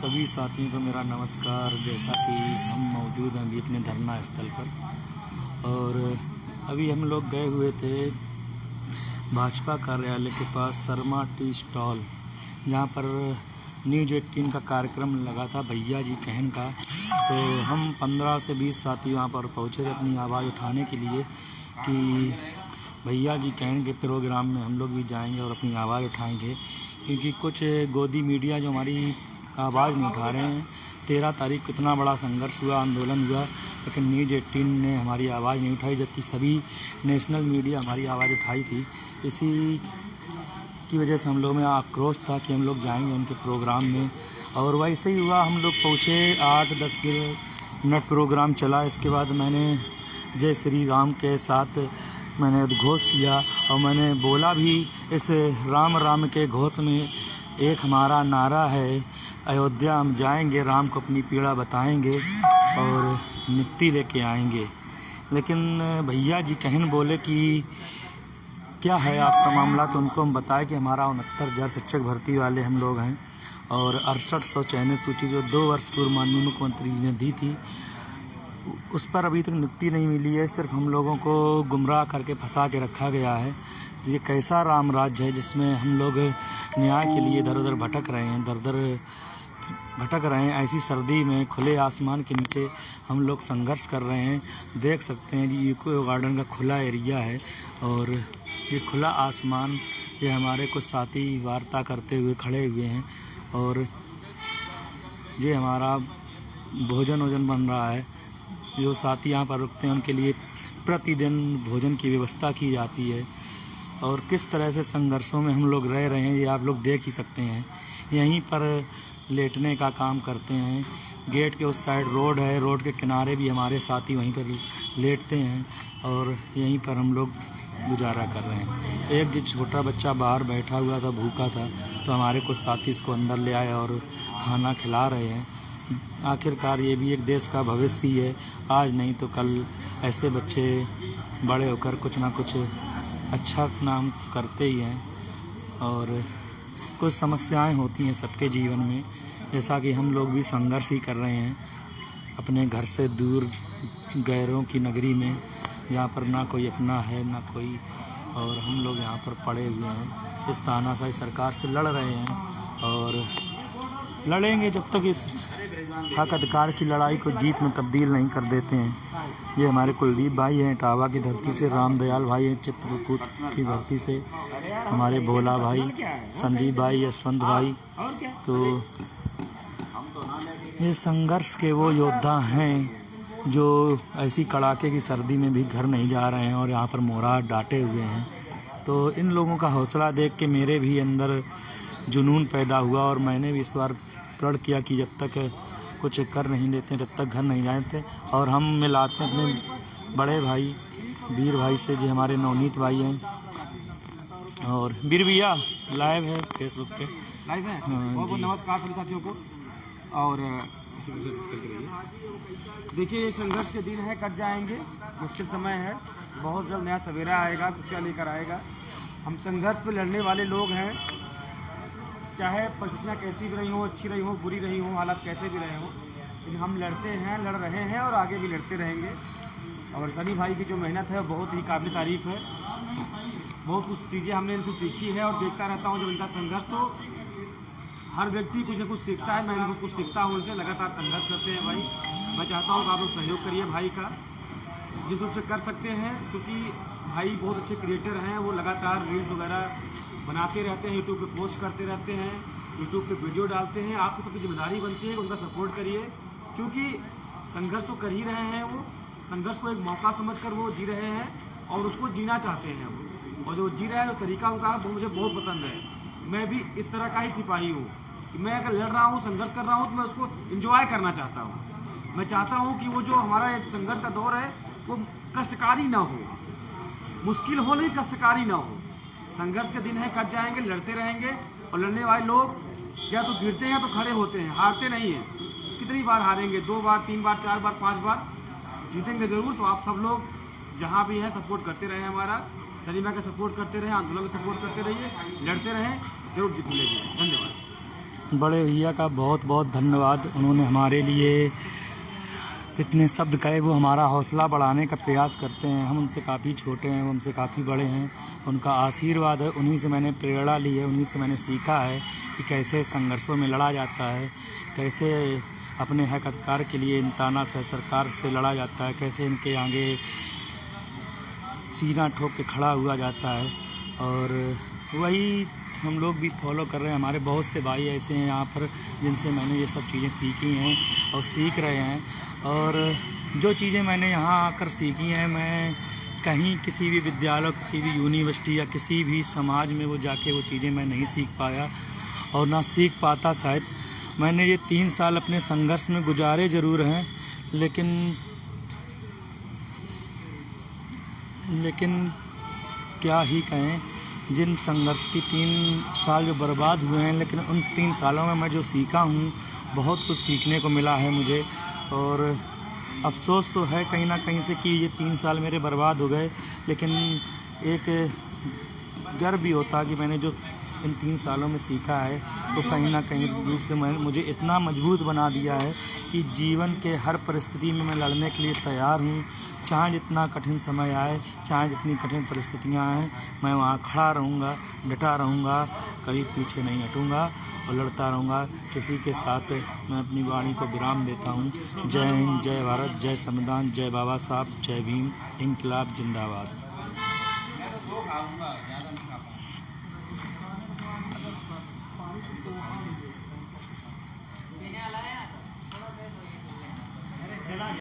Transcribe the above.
सभी साथियों को मेरा नमस्कार। जैसा कि हम मौजूद हैं अभी अपने धरना स्थल पर और अभी हम लोग गए हुए थे भाजपा कार्यालय के पास शर्मा टी स्टॉल, जहाँ पर न्यूज़ 18 का कार्यक्रम लगा था भैया जी कहन का। तो हम 15 से 20 साथी वहाँ पर पहुँचे थे अपनी आवाज़ उठाने के लिए कि भैया जी कहन के प्रोग्राम में हम लोग भी जाएंगे और अपनी आवाज़ उठाएंगे, क्योंकि कुछ गोदी मीडिया जो हमारी आवाज़ नहीं उठा रहे हैं। 13 तारीख कितना बड़ा संघर्ष हुआ, आंदोलन हुआ, लेकिन न्यूज़ 18 ने हमारी आवाज़ नहीं उठाई, जबकि सभी नेशनल मीडिया हमारी आवाज़ उठाई थी। इसी की वजह से हम लोग में आक्रोश था कि हम लोग जाएंगे उनके प्रोग्राम में। और वैसे ही हुआ, हम लोग पहुँचे। 8-10 मिनट प्रोग्राम चला। इसके बाद मैंने जय श्री राम के साथ मैंने उद्घोष किया और मैंने बोला भी, इस राम राम के घोष में एक हमारा नारा है, अयोध्या हम जाएंगे, राम को अपनी पीड़ा बताएंगे और मुक्ति लेके आएंगे। लेकिन भैया जी कहन बोले कि क्या है आपका मामला। तो उनको हम बताए कि हमारा 69,000 शिक्षक भर्ती वाले हम लोग हैं और 6800 चयनित सूची जो 2 वर्ष पूर्व माननीय मुख्यमंत्री जी ने दी थी, उस पर अभी तक नियुक्ति नहीं मिली है। सिर्फ हम लोगों को गुमराह करके फंसा के रखा गया है। ये कैसा राम राज्य है जिसमें हम लोग न्याय के लिए इधर उधर भटक रहे हैं, दर दर भटक रहे हैं। ऐसी सर्दी में खुले आसमान के नीचे हम लोग संघर्ष कर रहे हैं। देख सकते हैं जी, इको गार्डन का खुला एरिया है और ये खुला आसमान, ये हमारे कुछ साथी वार्ता करते हुए खड़े हुए हैं और ये हमारा भोजन बन रहा है। जो साथी यहाँ पर रुकते हैं उनके लिए प्रतिदिन भोजन की व्यवस्था की जाती है और किस तरह से संघर्षों में हम लोग रह रहे हैं ये आप लोग देख ही सकते हैं। यहीं पर लेटने का काम करते हैं। गेट के उस साइड रोड है, रोड के किनारे भी हमारे साथी वहीं पर लेटते हैं और यहीं पर हम लोग गुजारा कर रहे हैं। एक जो छोटा बच्चा बाहर बैठा हुआ था, भूखा था, तो हमारे कुछ साथी इसको अंदर ले आए और खाना खिला रहे हैं। आखिरकार ये भी एक देश का भविष्य ही है। आज नहीं तो कल ऐसे बच्चे बड़े होकर कुछ ना कुछ अच्छा नाम करते ही हैं और कुछ समस्याएं होती हैं सबके जीवन में। जैसा कि हम लोग भी संघर्ष ही कर रहे हैं अपने घर से दूर गैरों की नगरी में, जहाँ पर ना कोई अपना है ना कोई, और हम लोग यहाँ पर पड़े हुए हैं। इस तानाशाही सरकार से लड़ रहे हैं और लड़ेंगे जब तक इस हक अधिकार की लड़ाई को जीत में तब्दील नहीं कर देते हैं। ये हमारे कुलदीप भाई हैं इटावा की धरती से, रामदयाल भाई हैं चित्रकूट की धरती से, हमारे भोला भाई, संदीप भाई, यशवंत भाई। तो ये संघर्ष के वो योद्धा हैं जो ऐसी कड़ाके की सर्दी में भी घर नहीं जा रहे हैं और यहाँ पर मोहरा डांटे हुए हैं। तो इन लोगों का हौसला देख के मेरे भी अंदर जुनून पैदा हुआ और मैंने भी इस बार प्रण किया कि जब तक कुछ कर नहीं लेते तब तक घर नहीं जाते। और हम मिलाते हैं अपने बड़े भाई वीर भाई से, जो हमारे नवनीत भाई हैं। और वीर भैया लाइव है, फेसबुक पे लाइव है। बहुत नमस्कार सभी साथियों को। और देखिए, ये संघर्ष के दिन है, कट जाएंगे, मुश्किल समय है, बहुत जल्द नया सवेरा आएगा, कुछ लेकर आएगा। हम संघर्ष पे लड़ने वाले लोग हैं, चाहे परिस्थितियाँ कैसी भी रही हो, अच्छी रही हो, बुरी रही हो, हालात कैसे भी रहे हो, लेकिन हम लड़ते हैं, लड़ रहे हैं और आगे भी लड़ते रहेंगे। और सनी भाई की जो मेहनत है बहुत ही काबिल तारीफ़ है। बहुत कुछ चीज़ें हमने इनसे सीखी है और देखता रहता हूँ जब इनका संघर्ष, तो हर व्यक्ति कुछ न कुछ सीखता है। मैं इनको कुछ सीखता हूँ, उनसे लगातार संघर्ष करते हैं भाई। मैं चाहता हूँ कि आप लोग सहयोग करिए भाई का, जिस रूप से कर सकते हैं, क्योंकि भाई बहुत अच्छे क्रिएटर हैं। वो लगातार रील्स वगैरह बनाते रहते हैं, यूट्यूब पे पोस्ट करते रहते हैं, यूट्यूब पे वीडियो डालते हैं। आपकी सबकी जिम्मेदारी बनती है कि उनका सपोर्ट करिए, क्योंकि संघर्ष तो कर ही रहे हैं। वो संघर्ष को एक मौका समझकर वो जी रहे हैं और उसको जीना चाहते हैं वो, और जो जी रहे हैं वो तरीका उनका वो मुझे बहुत पसंद है। मैं भी इस तरह का ही सिपाही हूँ कि मैं अगर लड़ रहा हूँ, संघर्ष कर रहा हूँ, तो मैं उसको इंजॉय करना चाहता हूँ। मैं चाहता हूँ कि वो जो हमारा एक संघर्ष का दौर है वो कष्टकारी ना हो, मुश्किल हो लेकिन कष्टकारी ना हो। संघर्ष के दिन है, कट जाएंगे, लड़ते रहेंगे। और लड़ने वाले लोग या तो गिरते हैं तो खड़े होते हैं, हारते नहीं हैं। कितनी बार हारेंगे? 2 बार, 3 बार, 4 बार, 5 बार, जीतेंगे ज़रूर। तो आप सब लोग जहाँ भी हैं सपोर्ट करते रहे, हमारा सलीमा का सपोर्ट करते रहे, आंदोलन का सपोर्ट करते रहिए, लड़ते रहें, जरूर जीत मिलेगी। धन्यवाद। बड़े भैया का बहुत बहुत धन्यवाद। उन्होंने हमारे लिए इतने शब्द कहे, वो हमारा हौसला बढ़ाने का प्रयास करते हैं। हम उनसे काफ़ी छोटे हैं, वो हमसे काफ़ी बड़े हैं। उनका आशीर्वाद है, उन्हीं से मैंने प्रेरणा ली है, उन्हीं से मैंने सीखा है कि कैसे संघर्षों में लड़ा जाता है, कैसे अपने हक अधिकार के लिए इन तानाशाह सरकार से लड़ा जाता है, कैसे इनके आगे सीना ठोक के खड़ा हुआ जाता है। और वही हम लोग भी फॉलो कर रहे हैं। हमारे बहुत से भाई ऐसे हैं यहाँ पर जिनसे मैंने ये सब चीज़ें सीखी हैं और सीख रहे हैं। और जो चीज़ें मैंने यहाँ आकर सीखी हैं, मैं कहीं किसी भी विद्यालय, किसी भी यूनिवर्सिटी या किसी भी समाज में वो जाके वो चीज़ें मैं नहीं सीख पाया और ना सीख पाता शायद। मैंने ये 3 साल अपने संघर्ष में गुजारे ज़रूर हैं, लेकिन क्या ही कहें, जिन संघर्ष की 3 साल जो बर्बाद हुए हैं, लेकिन उन 3 सालों में मैं जो सीखा हूँ, बहुत कुछ सीखने को मिला है मुझे। और अफसोस तो है कहीं ना कहीं से कि ये 3 साल मेरे बर्बाद हो गए, लेकिन एक गर्व भी होता कि मैंने जो इन 3 सालों में सीखा है तो कहीं ना कहीं रूप से मुझे इतना मजबूत बना दिया है कि जीवन के हर परिस्थिति में मैं लड़ने के लिए तैयार हूँ। चाहे जितना कठिन समय आए, चाहे जितनी कठिन परिस्थितियाँ आएँ, मैं वहाँ खड़ा रहूँगा, डटा रहूँगा, कभी पीछे नहीं हटूँगा और लड़ता रहूँगा। इसी के साथ मैं अपनी वाणी को विराम देता हूँ। जय हिंद, जय भारत, जय संविधान, जय बाबा साहब, जय भीम, इंकलाब जिंदाबाद।